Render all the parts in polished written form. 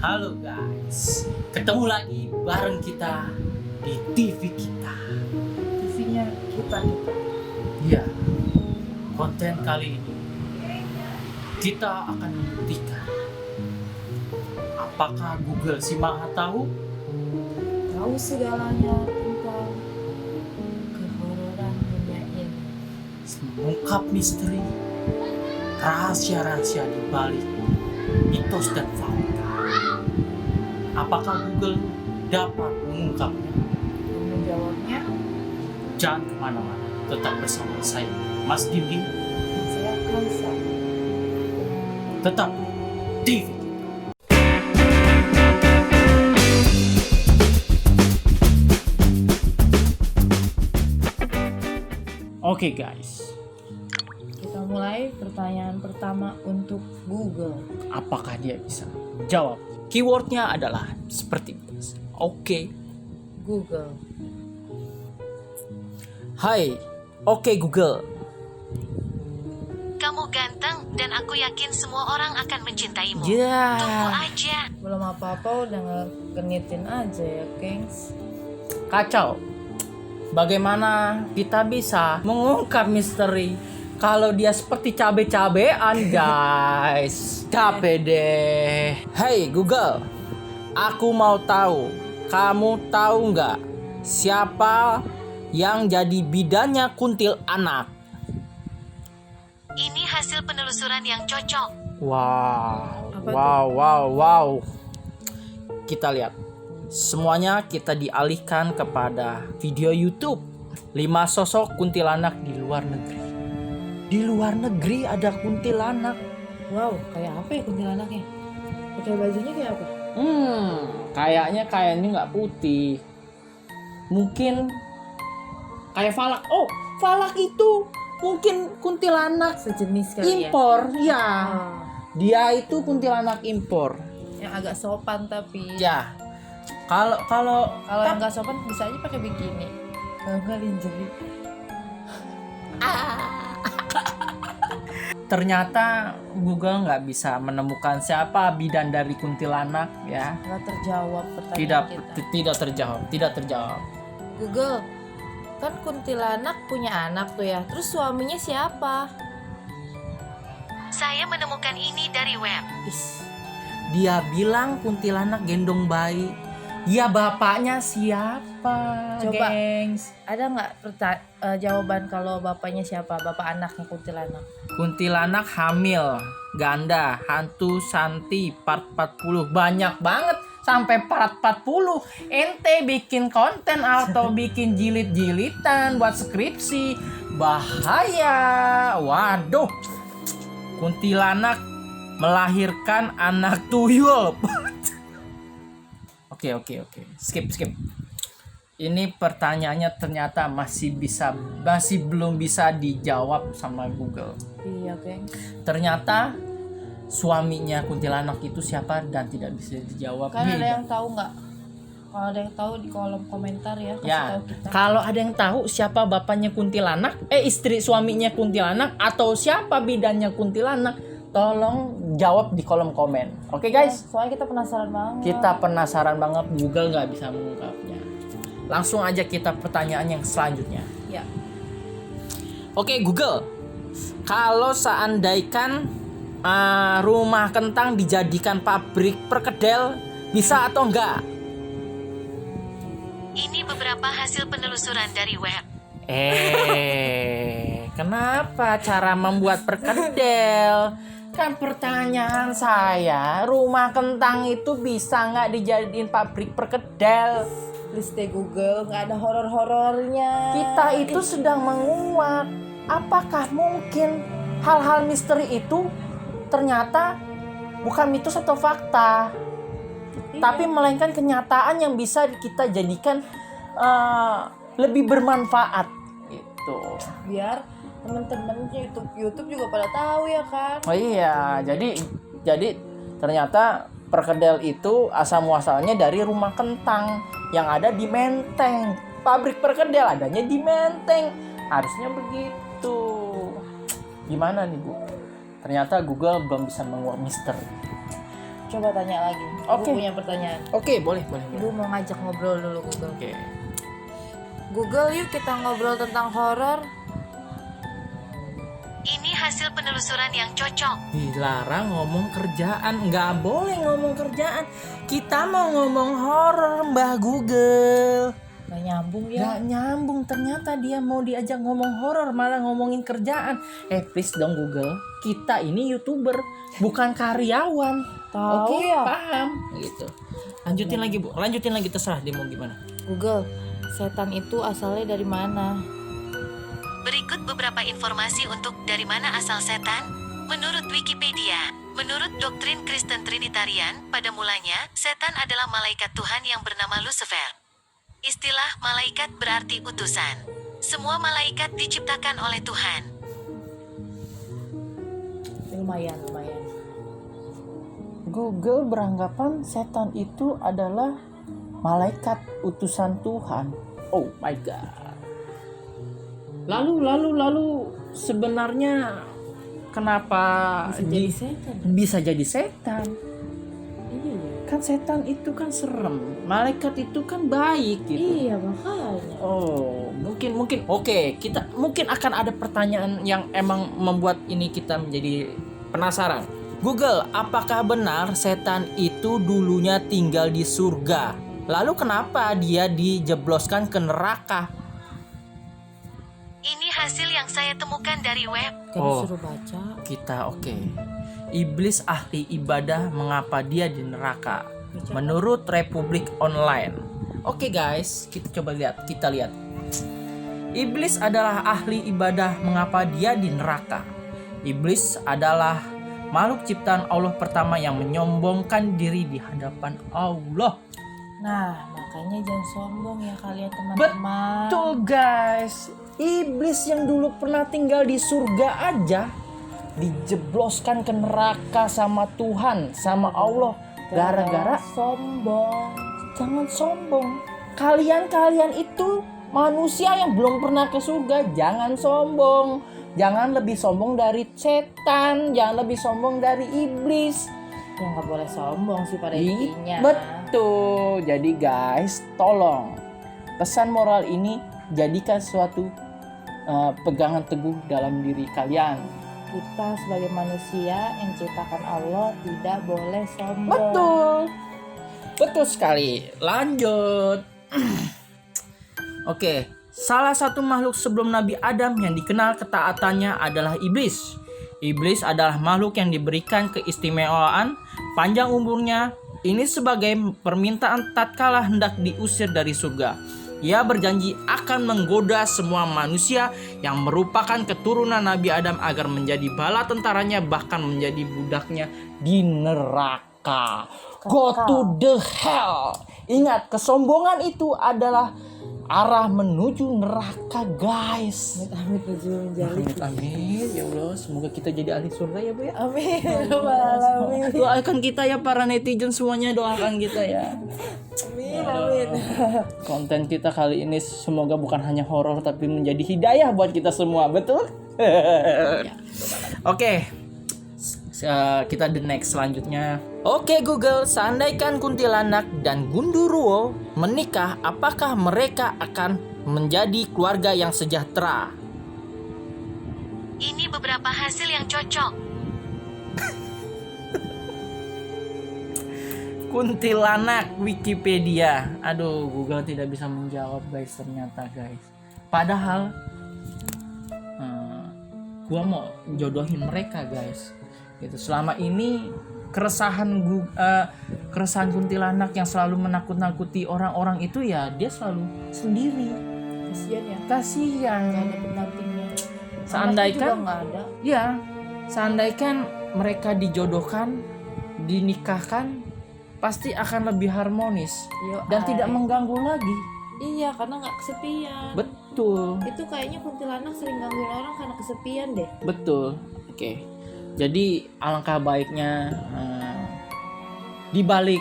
Halo guys, ketemu lagi bareng kita di TV kita. TV-nya kita. Iya, konten kali ini kita akan membuktikan apakah Google si Maha tahu segalanya tentang kehororan dunia ini. mengungkap misteri, rahasia-rahasia di balik mitos dan fakta. Apakah Google dapat mengungkapnya? Menjawabnya, Jangan kemana-mana, tetap bersama saya, Mas Dinding. saya Kansa. Tetap TV. Oke guys, Kita mulai pertanyaan pertama untuk Google. apakah dia bisa jawab? Keywordnya adalah seperti ini. Oke. Google. Hai, oke Google. Kamu ganteng dan aku yakin semua orang akan mencintaimu. Ya. Tunggu aja. Belum apa-apa udah ngegenitin aja ya, gengs. Kacau. Bagaimana kita bisa mengungkap misteri kalau dia seperti cabe-cabean, guys? Capek deh. Hey Google, aku mau tahu. Kamu tahu nggak siapa yang jadi bidannya kuntil anak? Ini hasil penelusuran yang cocok. Wow, Apa wow. Kita lihat. Semuanya kita dialihkan kepada video YouTube 5 sosok kuntilanak di luar negeri. Di luar negeri ada kuntilanak. Wow, kayak apa ya kuntilanaknya? Pakai bajunya kayak apa? Kayaknya nggak putih. Mungkin kayak Falak. Oh, Falak itu mungkin kuntilanak Sejenis kali impor. ya? Ya, dia itu kuntilanak impor. Yang agak sopan tapi Ya. Kalau yang nggak sopan bisa aja pakai bikini. Kalau nggak lingerie. ternyata Google nggak bisa menemukan siapa bidan dari kuntilanak, ya. Nggak terjawab pertanyaan kita. Tidak terjawab. Google, kan kuntilanak punya anak tuh ya. Terus suaminya siapa? Saya menemukan ini dari web. Is, Dia bilang kuntilanak gendong bayi. Ya bapaknya siapa? Coba. Gengs? ada nggak jawaban kalau bapaknya siapa? Bapak anaknya kuntilanak. Kuntilanak hamil, ganda, hantu Santi, part 40. Banyak banget sampai part 40. Ente bikin konten atau bikin jilid-jilitan buat skripsi. Bahaya. Waduh. Kuntilanak melahirkan anak tuyul. Oke. Skip. Ini pertanyaannya ternyata masih belum bisa dijawab sama Google. Iya, geng. Ternyata suaminya kuntilanak itu siapa dan tidak bisa dijawab. Kan ada Beda. yang tahu nggak? Kalau ada yang tahu di kolom komentar ya, kasih Ya, tahu kita. kalau ada yang tahu siapa bapaknya kuntilanak, istri suaminya kuntilanak, atau siapa bidannya kuntilanak, tolong jawab di kolom komen. Oke guys? Soalnya kita penasaran banget. Kita penasaran banget, Google nggak bisa mengungkapnya. Langsung aja kita pertanyaan yang selanjutnya. Ya. Oke Google, kalau seandainya rumah kentang dijadikan pabrik perkedel, bisa atau enggak? Ini beberapa hasil penelusuran dari web. Kenapa cara membuat perkedel? Kan pertanyaan saya, rumah kentang itu bisa nggak dijadiin pabrik perkedel? Please deh Google, nggak ada horor-horornya. Kita itu sedang menguak. Apakah mungkin hal-hal misteri itu ternyata bukan mitos atau fakta, tapi melainkan kenyataan yang bisa kita jadikan lebih bermanfaat gitu. Biar temen-temen YouTube juga pada tahu ya kan. Oh iya, jadi ternyata perkedel itu asal muasalnya dari rumah kentang yang ada di Menteng. Pabrik perkedel adanya di Menteng. Harusnya begitu. Gimana nih Bu? Ternyata Google belum bisa menguak misteri. coba tanya lagi. Oke. Gue punya pertanyaan. Oke, boleh. Gue mau ngajak ngobrol dulu Google. Oke. Google, yuk kita ngobrol tentang horor. Ini hasil penelusuran yang cocok. Dilarang ngomong kerjaan, nggak boleh ngomong kerjaan. Kita mau ngomong horor, Mbah Google. Gak nyambung ya. Gak nyambung, ternyata dia mau diajak ngomong horor malah ngomongin kerjaan. Please dong Google, kita ini YouTuber, bukan karyawan. Tahu Oke, ya. paham. Gitu. Lanjutin lagi Bu, lanjutin lagi, terserah dia mau gimana. Google, setan itu asalnya dari mana? Berikut beberapa informasi untuk dari mana asal setan. Menurut Wikipedia, menurut doktrin Kristen Trinitarian, pada mulanya, setan adalah malaikat Tuhan yang bernama Lucifer. Istilah malaikat berarti utusan. Semua malaikat diciptakan oleh Tuhan. Lumayan. Google beranggapan setan itu adalah malaikat utusan Tuhan. Oh my god. Lalu sebenarnya kenapa bisa jadi setan? Iya. Kan setan itu kan serem, malaikat itu kan baik gitu. Iya makanya. Oh, mungkin oke, kita mungkin akan ada pertanyaan yang emang membuat ini kita menjadi penasaran. Google, apakah benar setan itu dulunya tinggal di surga? Lalu kenapa dia dijebloskan ke neraka? Ini hasil yang saya temukan dari web. Kan disuruh baca. Kita oke. Iblis ahli ibadah, mengapa dia di neraka? Menurut Republik Online. Oke guys, kita lihat. Iblis adalah ahli ibadah, mengapa dia di neraka? Iblis adalah makhluk ciptaan Allah pertama yang menyombongkan diri di hadapan Allah. Nah, makanya jangan sombong ya kalian teman-teman. Betul guys. Iblis yang dulu pernah tinggal di surga aja dijebloskan ke neraka sama Tuhan, sama Allah, gara-gara sombong. Jangan sombong. Kalian itu manusia yang belum pernah ke surga, jangan sombong. Jangan lebih sombong dari setan, jangan lebih sombong dari iblis. Ya nggak boleh sombong sih pada intinya. Betul. Jadi guys, tolong pesan moral ini jadikan suatu pegangan teguh dalam diri kalian. Kita sebagai manusia yang diciptakan Allah tidak boleh sombong. Betul sekali. Lanjut. Oke, salah satu makhluk sebelum Nabi Adam yang dikenal ketaatannya adalah iblis. Iblis adalah makhluk yang diberikan keistimewaan panjang umurnya. Ini sebagai permintaan tatkala hendak diusir dari surga. Ia berjanji akan menggoda semua manusia yang merupakan keturunan Nabi Adam agar menjadi bala tentaranya, bahkan menjadi budaknya di neraka. Go to the hell. Ingat, kesombongan itu adalah arah menuju neraka guys. Amit menuju menjadi. Amin ya Allah, semoga kita jadi ahli surga ya Bu ya. Amin. Amin. Doakan kita ya para netizen semuanya, doakan kita ya. Amin. Konten kita kali ini semoga bukan hanya horor tapi menjadi hidayah buat kita semua, betul? Oke. Kita the next selanjutnya. Oke Google, seandainya kuntilanak dan gundurwo menikah, apakah mereka akan menjadi keluarga yang sejahtera? Ini beberapa hasil yang cocok. Kuntilanak, Wikipedia. Aduh, Google tidak bisa menjawab guys, ternyata guys. Padahal gua mau jodohin mereka guys. Gitu. Selama ini keresahan kuntilanak yang selalu menakut-nakuti orang-orang itu ya dia selalu sendiri. Kasian ya. Kasihan. Gak ada pendampingnya. Seandainya nggak ada. ya, seandainya mereka dijodohkan, dinikahkan, pasti akan lebih harmonis dan tidak mengganggu lagi. Iya, karena nggak kesepian. Betul. Itu kayaknya kuntilanak sering gangguin orang karena kesepian deh. Betul. Oke. Jadi alangkah baiknya di balik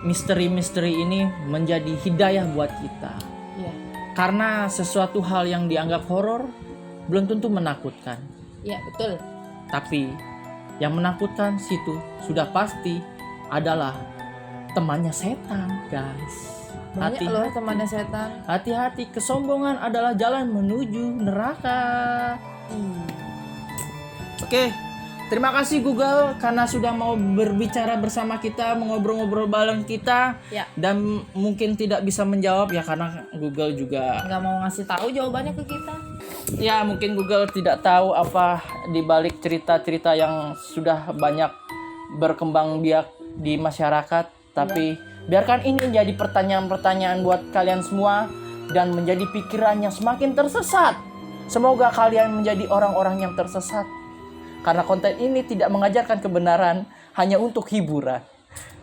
misteri-misteri ini menjadi hidayah buat kita. Iya. Karena sesuatu hal yang dianggap horor belum tentu menakutkan. Iya, betul. Tapi yang menakutkan situ sudah pasti adalah temannya setan, guys. Banyak loh temannya setan. Hati-hati, kesombongan adalah jalan menuju neraka. Oke, terima kasih Google karena sudah mau berbicara bersama kita, mengobrol-ngobrol bareng kita. Ya. Dan mungkin tidak bisa menjawab ya karena Google juga Nggak mau ngasih tahu jawabannya ke kita. ya mungkin Google tidak tahu apa dibalik cerita-cerita yang sudah banyak berkembang biak di masyarakat. Tapi biarkan ini jadi pertanyaan-pertanyaan buat kalian semua dan menjadi pikiran yang semakin tersesat. Semoga kalian menjadi orang-orang yang tersesat. Karena konten ini tidak mengajarkan kebenaran, hanya untuk hiburan.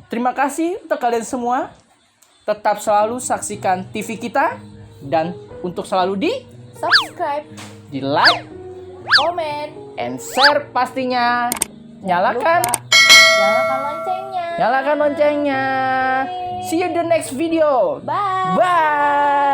Terima kasih untuk kalian semua. Tetap selalu saksikan TV kita. Dan untuk selalu Subscribe, di like, komen, and share pastinya. Nyalakan nyalakan loncengnya. Nyalakan loncengnya. See you in the next video. Bye. Bye.